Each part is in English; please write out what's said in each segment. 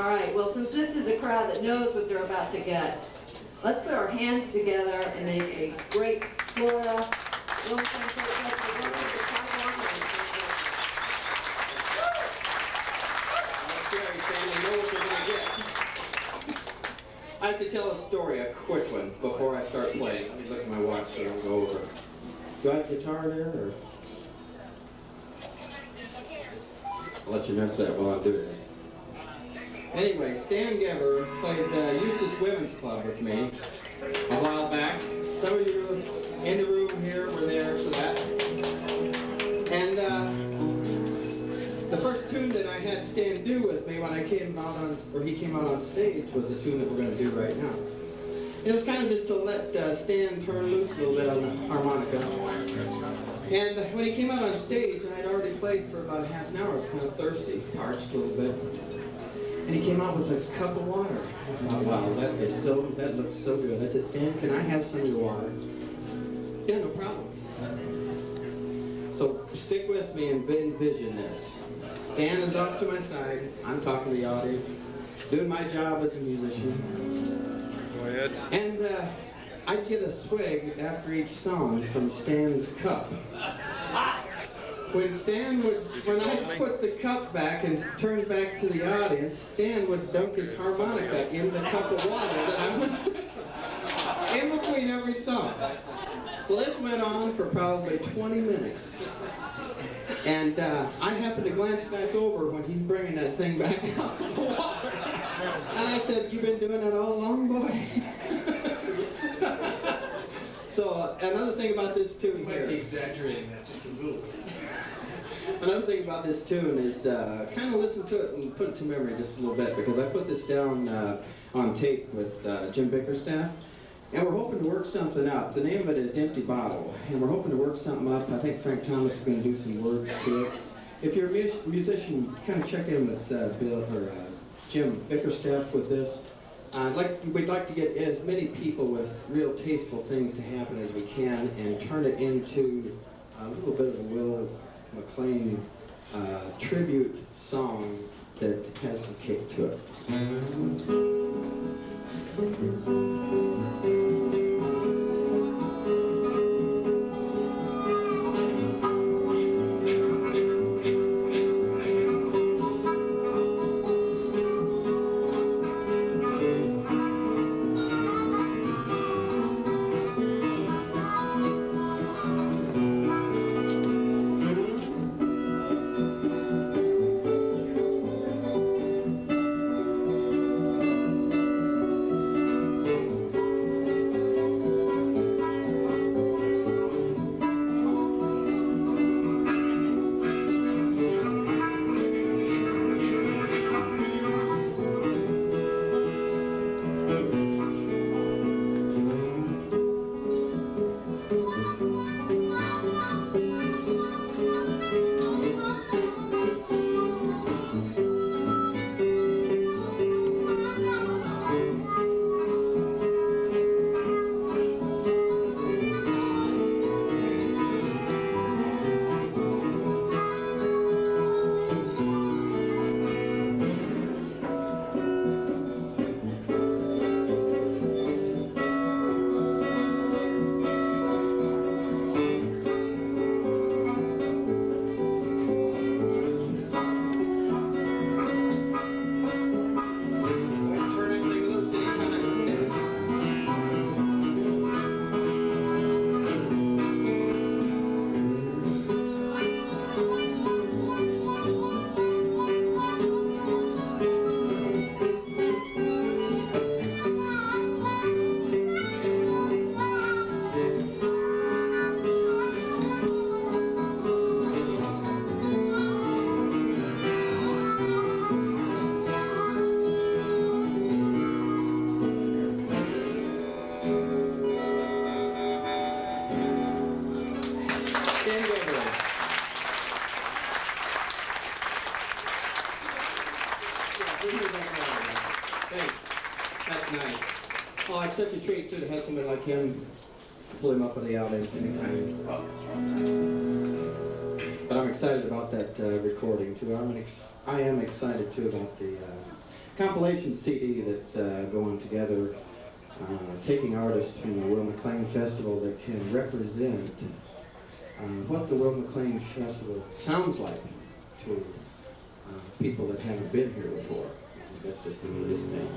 All right, well, since this is a crowd that knows what they're about to get, let's put our hands together and make a great Florida Wilmington Folk Festival. Welcome to Clyde Walker. That's scary, Sam. They know what they're going to get. I have to tell a story, a quick one, before I start playing. Let me look at my watch so I don't go over. Do I have a guitar there, or? I'll let you know that while I'm doing this. Anyway, Stan Geber played Eustis Women's Club with me a while back. Some of you in the room here were there for that. And the first tune that I had Stan do with me when I came out on, or he came out on stage, was the tune that we're going to do right now. It was kind of just to let Stan turn loose a little bit on the harmonica. And when he came out on stage, I had already played for about half an hour. I was kind of thirsty, parched a little bit. And he came out with a cup of water. I thought, wow, that looks so good. I said, Stan, can I have some of your water? Yeah, no problem. So stick with me and envision this. Stan is off to my side. I'm talking to the audience, doing my job as a musician. Go ahead. And I'd get a swig after each song from Stan's cup. When I put the cup back and turned back to the audience, Stan would dunk his harmonica in the cup of water that I was in between every song. So this went on for probably 20 minutes. And I happened to glance back over when he's bringing that thing back out of the water. And I said, "You've been doing that all along, boy?" So another thing about this tune You might be exaggerating that just a little. Another thing about this tune is kind of listen to it and put it to memory just a little bit, because I put this down on tape with Jim Bickerstaff, and we're hoping to work something up. The name of it is Empty Bottle, and we're hoping to work something up. I think Frank Thomas is going to do some words to it. If you're a musician, kind of check in with Jim Bickerstaff with this. We'd like to get as many people with real tasteful things to happen as we can, and turn it into a little bit of a Will McLean tribute song that has some kick to it. That's nice. Oh, it's such a treat too to have somebody like him pull him up with the audience anytime. But I'm excited about that recording too. I am excited too about the compilation CD that's going together, taking artists from the Will McLean Festival that can represent what the Will McLean Festival sounds like to people that haven't been here before. That's just the neatest thing.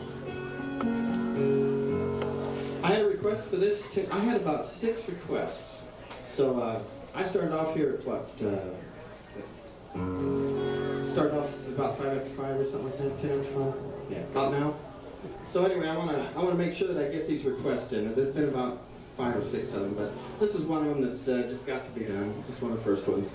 I had a request for this. I had about 6 requests. So I started off here at what? Started off about 5 after 5 or something like that, 10 after 5? Yeah, about now. So anyway, I want to make sure that I get these requests in. There's been about 5 or 6 of them, but this is one of them that's just got to be done. This is one of the first ones.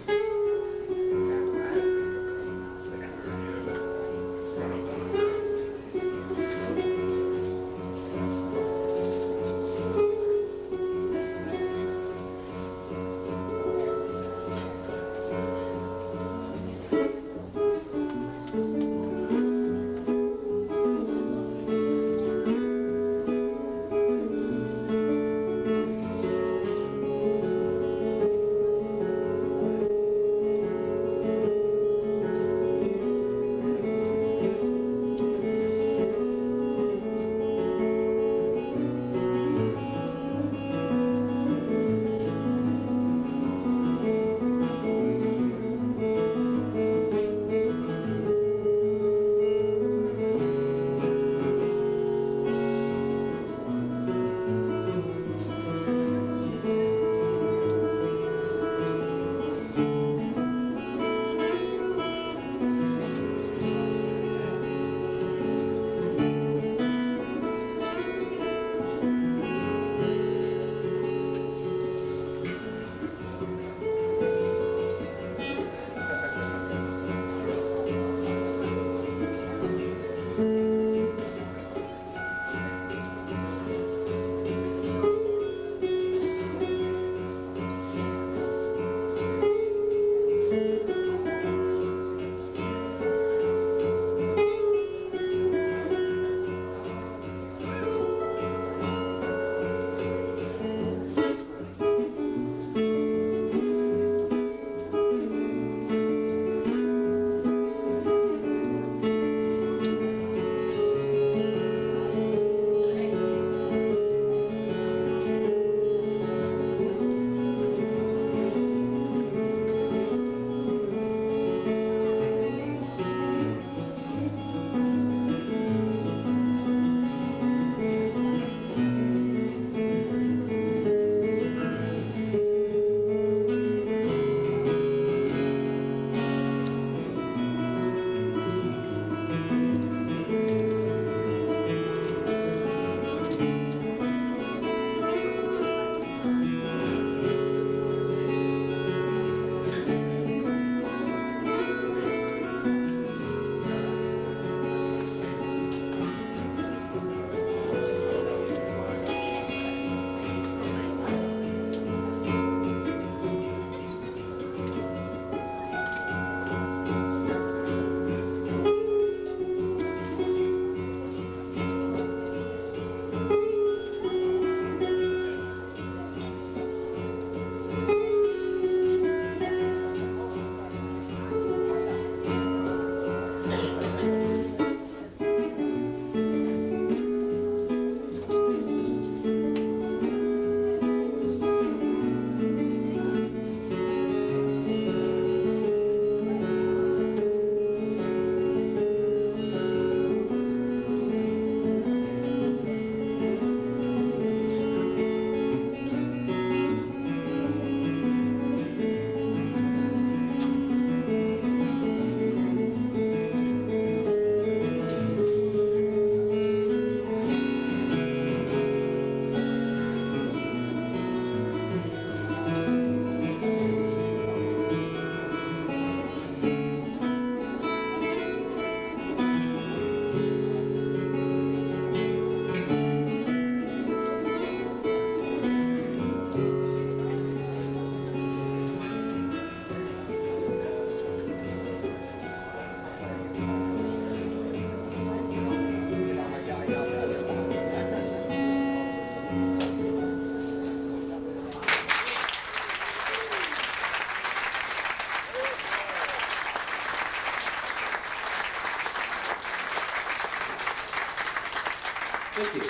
Thank you.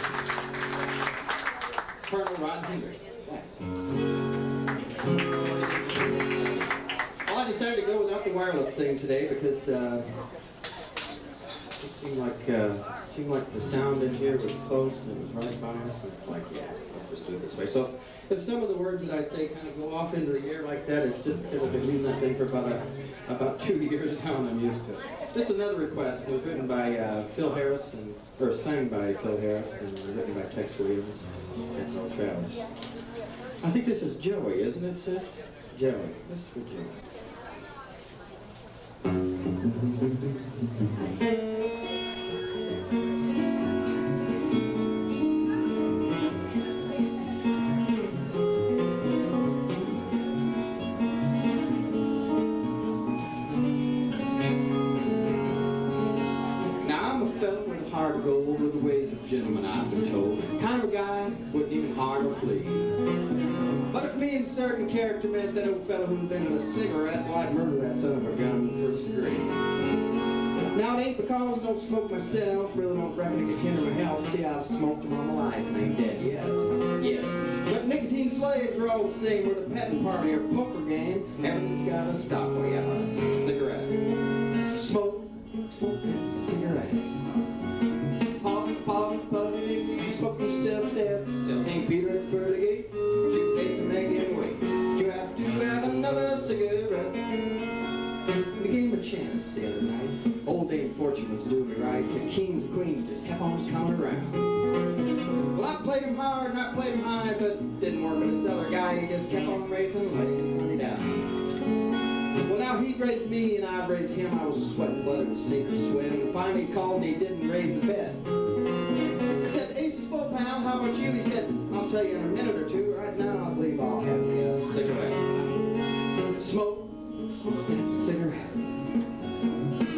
Colonel Rod Hendrick. Well, I decided to go without the wireless thing today because it seemed like the sound in here was close and it was right by us. And it's like, yeah, let's just do it this way. So if some of the words that I say kind of go off into the air like that, it's just because I've been using that thing for about 2 years now and I'm used to it. This is another request. It was written by Phil Harris, or sung by Phil Harris, and written by Tex Williams and Merle Travis. I think this is Joey, isn't it, sis? Joey. This is for Joey. Hard gold with the ways of gentlemen, I've been told. Kind of a guy wouldn't even harm a flea. But if me and certain character meant that old fellow who invented a cigarette, well, I'd murder that son of a gun first degree. Now it ain't because I don't smoke myself, really don't reckon it could hinder my health. See, I've smoked them all my life and ain't dead yet. But nicotine slaves are all the same. We're the petting party or poker game. Everything's got a stop for you. A cigarette. Smoke that cigarette. Puff, if you smoke yourself dead. Tell St. Peter at the pearly gate, you hate to make him wait. You have to have another cigarette. We gave him a chance the other night. Old Dame Fortune was doing me right. The kings and queens just kept on coming around. Well, I played him hard and I played him high, but didn't work with this other guy. He just kept on raising and letting his money down. Well, now he'd raised me and I'd raised him. I was sweating blood, it was sink or swim. And finally he called and he didn't raise the bet. I said, Ace is full, pal, how about you? He said, I'll tell you in a minute or two. Right now, I believe I'll have me a cigarette. Smoke that cigarette.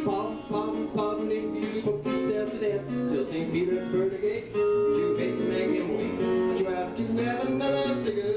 Puff, and if you smoke yourself to death, till St. Peter at the pearly gate, you hate to make him wait. But you have to have another cigarette.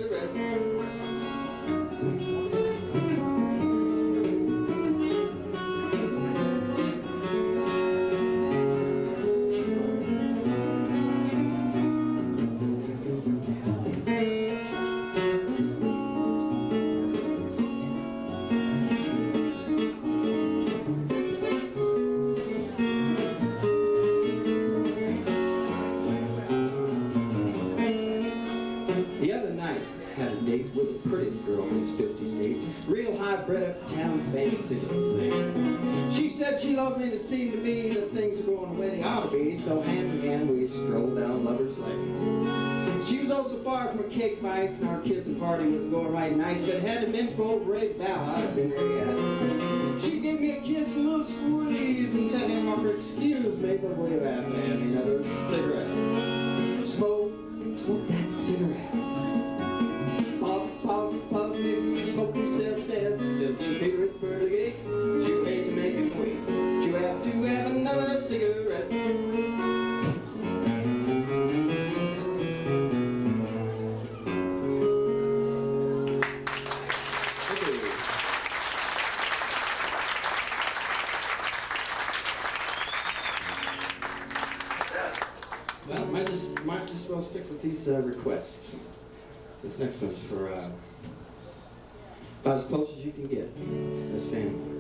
With the prettiest girl in these 50 states, real high-bred uptown fancy little thing. She said she loved me and it seemed to me that things were going the way they ought to be, so hand in hand we strolled down Lover's Lane. She was also far from a cake vice and our kissing party was going right nice, but had it been for old Ray Val, I'd have been there yet. She gave me a kiss and a little squeeze and said, "Hey, Marker, excuse me, but will you have me another cigarette?" Smoke that cigarette. Puff, if you smoke yourself dead, till St. Peter at the pearly gate, but you hate to make him wait. But you have to have another cigarette. Well, might just well stick with these requests. This next one's for about as close as you can get as family.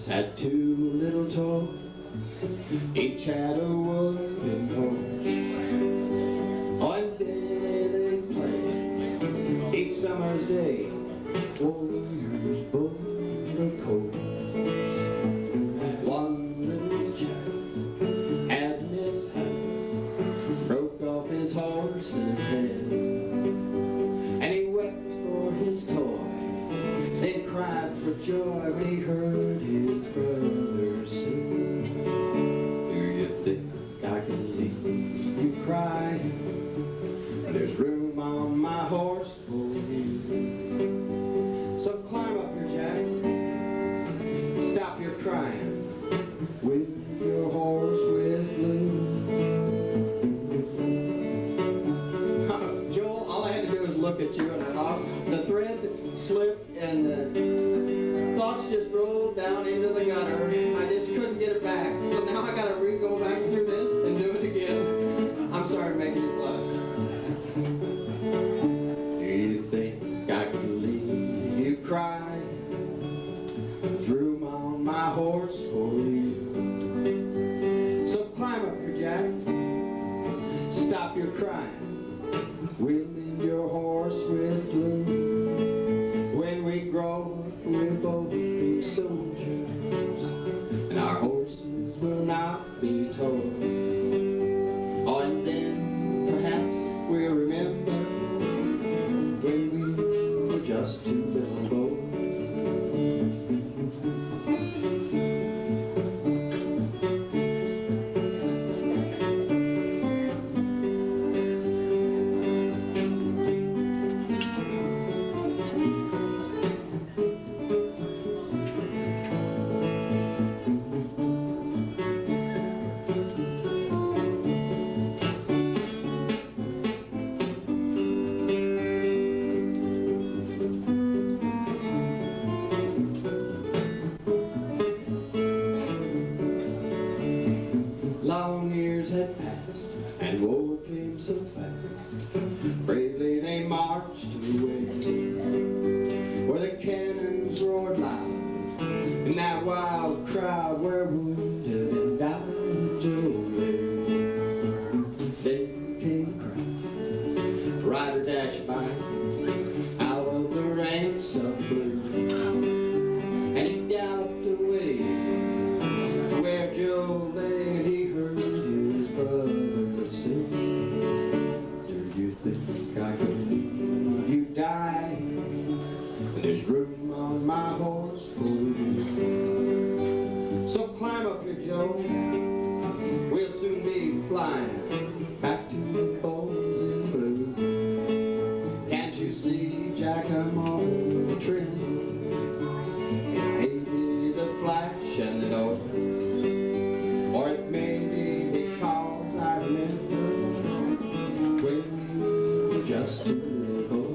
Had two little toys, each had a wooden horse. One day they played, each summer's day, warriors both of course. One little chap had a mishap, broke off his horse's head. his toy, then cried for joy when he heard his brother sing. Do you think I can leave you crying? There's room on my horse for you. So climb up here, Jack. Stop your crying. With your horse with blue. Joel, all I had to do was look at you and I lost the thread, slipped, and the thoughts just rolled down into the gutter. I just couldn't get it back. So now I gotta go back through this and do it again. I'm sorry to make you blush. Do you think I can leave you cry? There's room on my horse for you. So climb up here, Jack. Stop your crying. We'll leave your horse with blue. When we grow up, we'll both be soldiers, and our horses will not be told. Oh, and then perhaps we'll remember when we were just two little boys. Long years had passed, and war came so fast. Bravely they marched away, where the cannons roared loud, and that wild crowd were wounded and died. Then came a crowd, rider dashed by, out of the ranks of blue, and he galloped away to where Joe lay, and he heard his brother sing. Do you think I can leave you die? There's room on my horse for you. So climb up here, Joe. We'll soon be flying back to the boys in blue. Can't you see, Jack, I'm on the train? Maybe the flash and the noise, or it may be because I remember when we were just two little boys.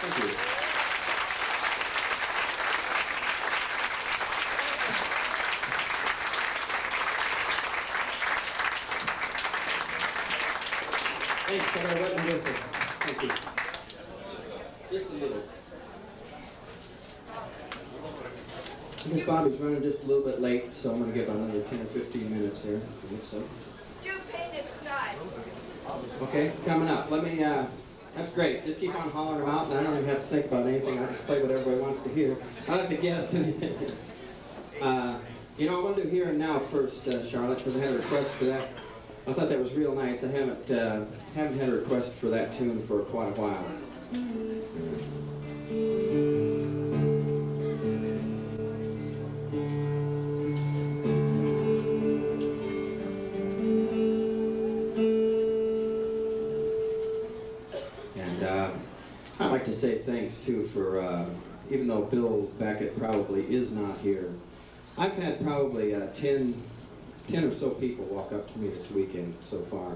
Thank you. Thanks, Senator Whitman Wilson. Thank you. Just a little. Miss Bobby's running just a little bit late, so I'm going to give another 10 or 15 minutes here. I think so. Two painted skies. Okay, coming up. Let me, that's great. Just keep on hollering them out, and I don't even have to think about anything. I just play what everybody wants to hear. I don't have to guess anything. You know, I want to do Here and Now first, Charlotte, because I had a request for that. I thought that was real nice. I haven't had a request for that tune for quite a while. And I'd like to say thanks too for, even though Bill Beckett probably is not here, I've had probably 10 or so people walk up to me this weekend so far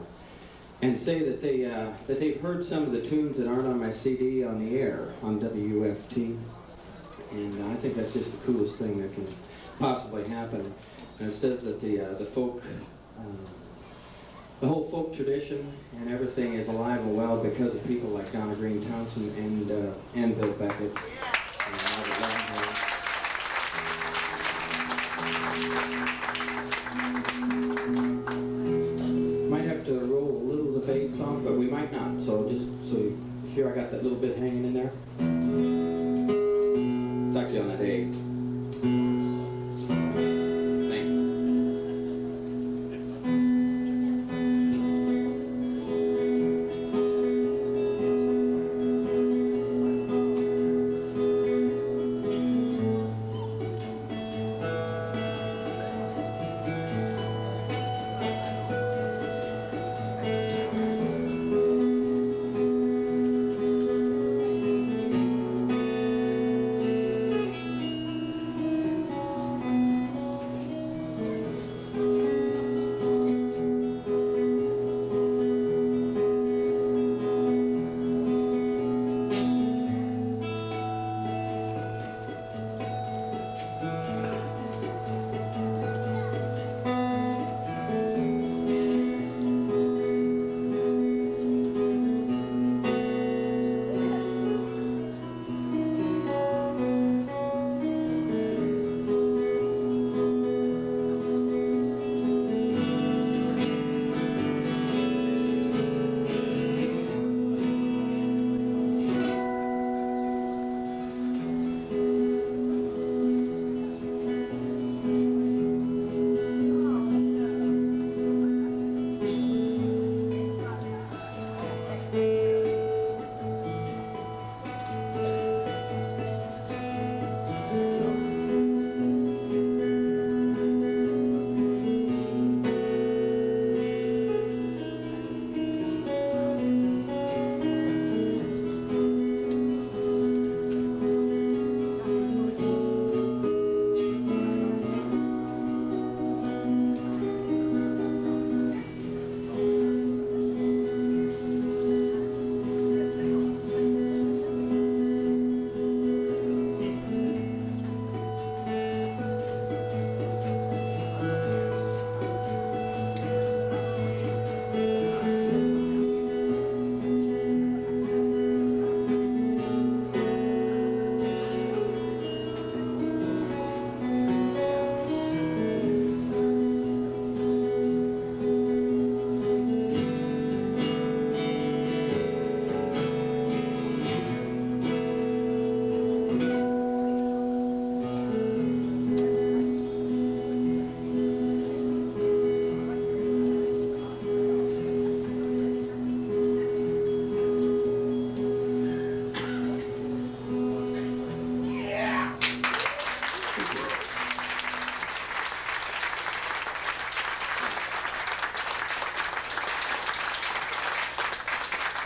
and say that they've heard some of the tunes that aren't on my CD on the air on WFT, and I think that's just the coolest thing that can possibly happen. And it says that the folk, the whole folk tradition and everything is alive and well because of people like Donna Green Townsend and Bill Beckett. And Robert Leventhal. Might have to roll a little of the bass off, but we might not. So just so you hear, I got that little bit hanging in there. It's actually on that A. Thanks.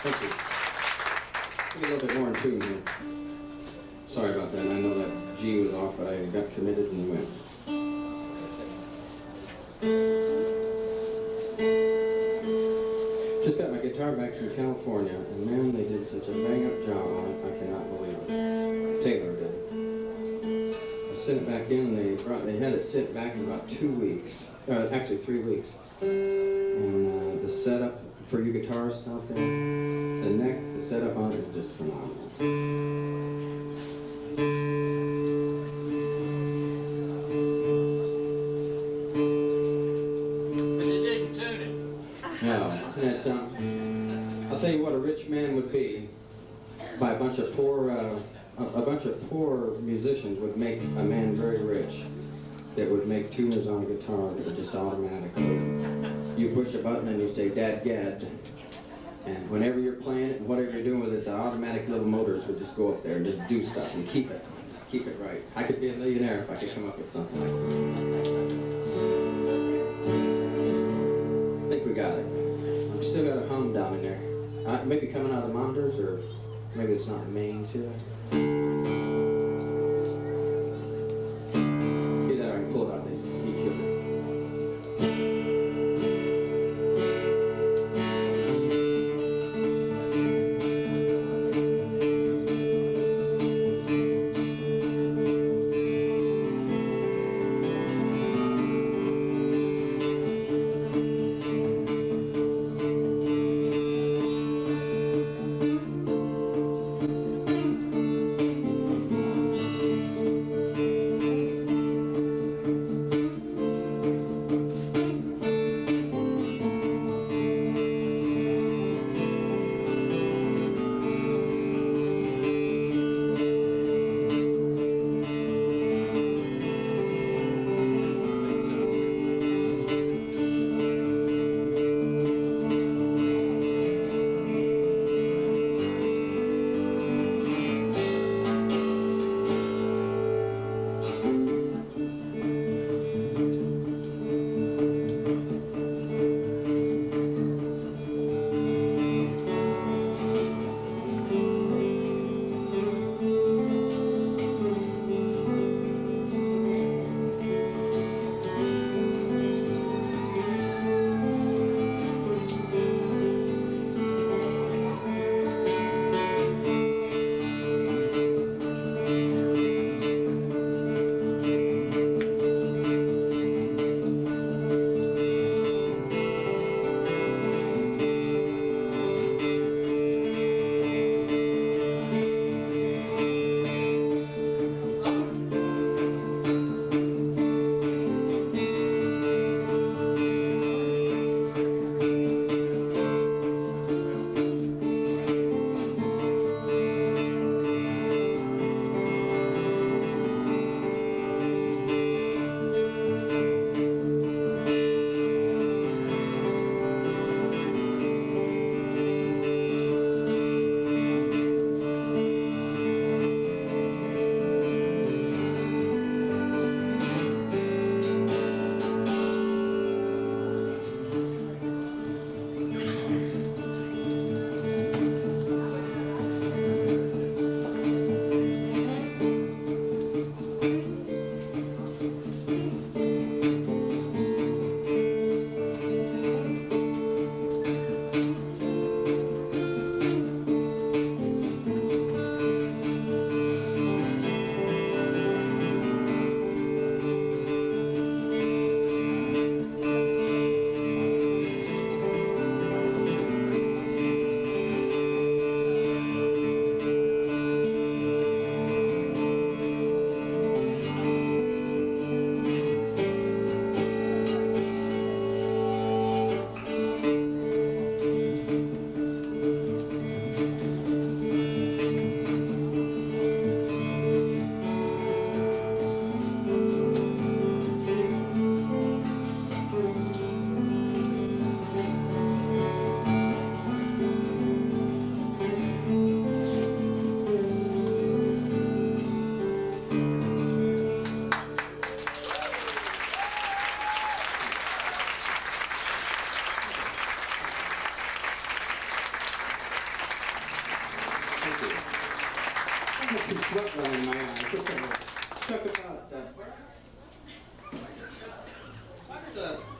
Thank you. Maybe a little bit more in tune here. Sorry about that. I know that G was off, but I got committed and went. Just got my guitar back from California, and man, they did such a bang-up job on it. I cannot believe it. Taylor did. I sent it back in, and they had it sent back in about 2 weeks. Actually 3 weeks. And the setup for you guitarists out there, the neck, the setup on it is just phenomenal. But you didn't tune it. No, that's something. I'll tell you what a rich man would be by a bunch of poor musicians would make a man very rich. That would make tuners on a guitar that would just automatically. You push a button and you say, Dad, Gad. And whenever you're playing it and whatever you're doing with it, the automatic little motors would just go up there and just do stuff and keep it. Just keep it right. I could be a millionaire if I could come up with something like that. I think we got it. I've still got a hum down in there. Maybe coming out of the monitors, or maybe it's not the mains here. Either I can pull it out of this EQ.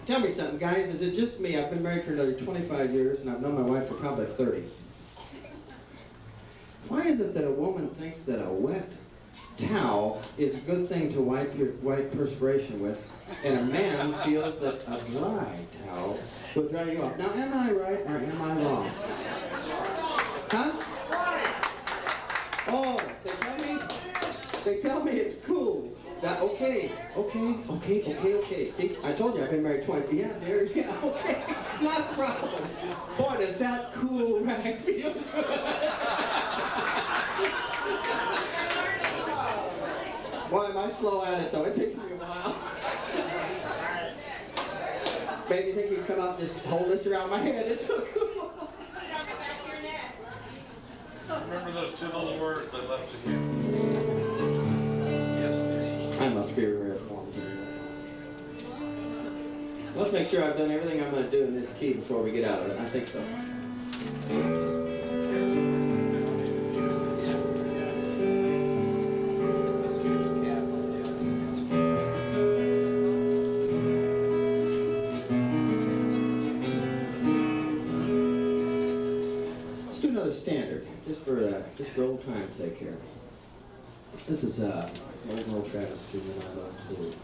Tell me something, guys. Is it just me? I've been married for another 25 years, and I've known my wife for probably 30. Why is it that a woman thinks that a wet towel is a good thing to wipe your white perspiration with, and a man feels that a dry towel will dry you off? Now, am I right or am I wrong? Huh? Oh, they tell me it's cool. That, okay. See, I told you I've been married 20. Yeah, okay. Not a problem. Boy, does that cool rag feel good. Boy, am I slow at it, though. It takes me a while. Baby, think you can come up and just hold this around my head? It's so cool. Remember those two little words I left to you? Yes, I must be rare form here. Let's make sure I've done everything I'm going to do in this key before we get out of it. I think so. Let's do another standard, just for old time's sake here. This is old Merle Travis tune that I love too.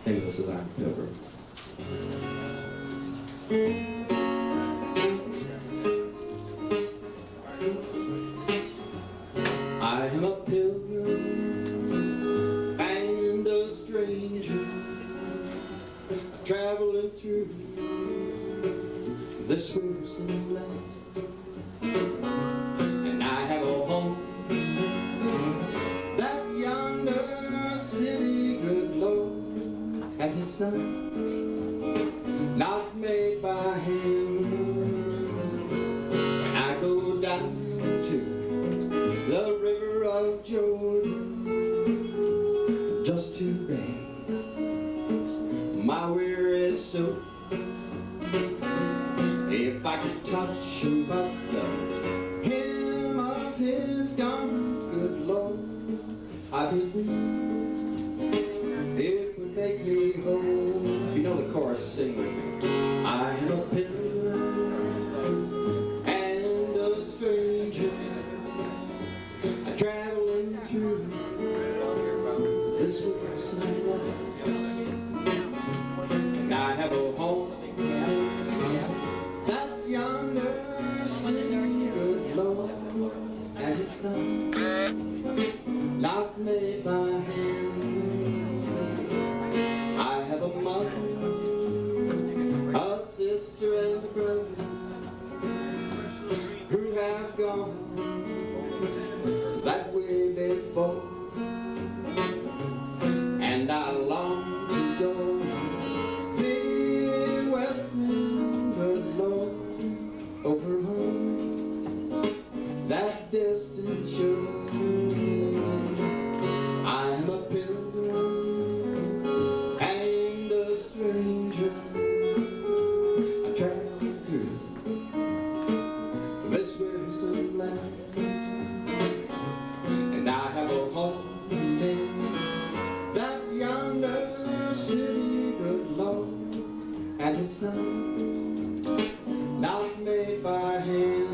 I think this is I'm a Pilgrim. I am a pilgrim and a stranger, traveling through this wearisome land, and I have a home that yonder city, good Lord, and it's not made by hand. When I go down to the river of Jordan, just to bathe my weary soul, if I could touch but the hem of his garment, good Lord, I believe it would make me whole. If you know the chorus, sing with me. I am a pilgrim and a stranger, traveling through this wearisome land, and I have a home that yonder city, good Lord, and it's not made by hand. I have a mother, a sister, and a brother who have gone that way before, and I long to go be with them, good Lord, over home, that distant shore. I am a pilgrim and a stranger, I travel through this wearisome land, and I have a home in that yonder city, good Lord, and it's not made by hand.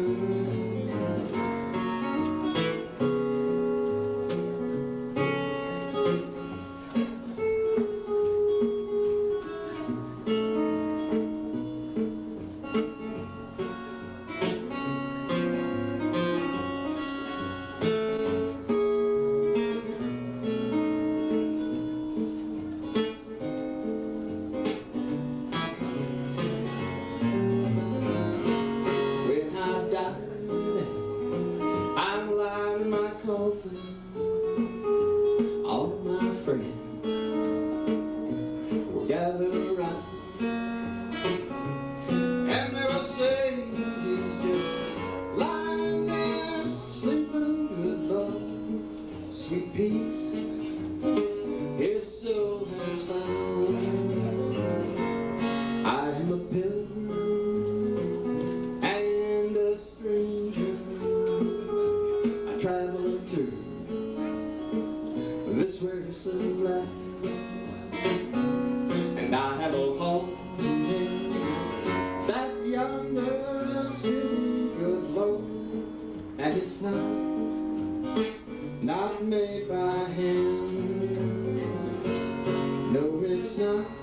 And it's not made by hand. No, it's not.